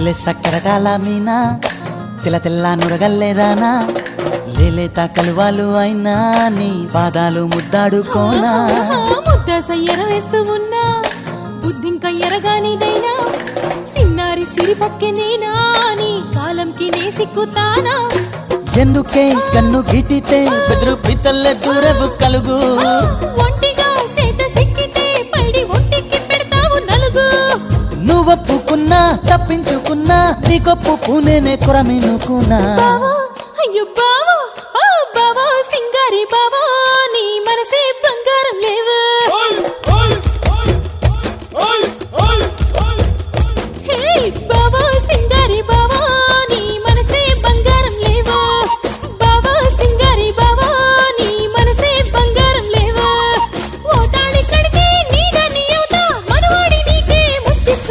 లేలే సక్కరటాల మీనా తెల్ల తెల్ల నురగల్లే రానా లేలేత కలువాలు అయినా నీ పాదాలు ముద్దాడుకోనా ముద్ద సయ్యర వేస్తూ ఉన్నా బుద్ధింక ఎరగానిదైనా సిన్నారి సిరిపక్కె నేనా నీ కాలంకి నే సిక్కుతానా ఎందుకే కన్ను గిటితే బెదురు పితల్లే దూరవు కలుగు ఒంటిగా సేత సిక్కితే పైడి ఒంటికి పెడతావు నలుగు నువ్వొప్పుకున్నా తప్పించుకున్నా నీకొప్పు పూనేనే కొరమినుకున్నా బావా అయ్యో బావా ఓ బావా సింగారి బావా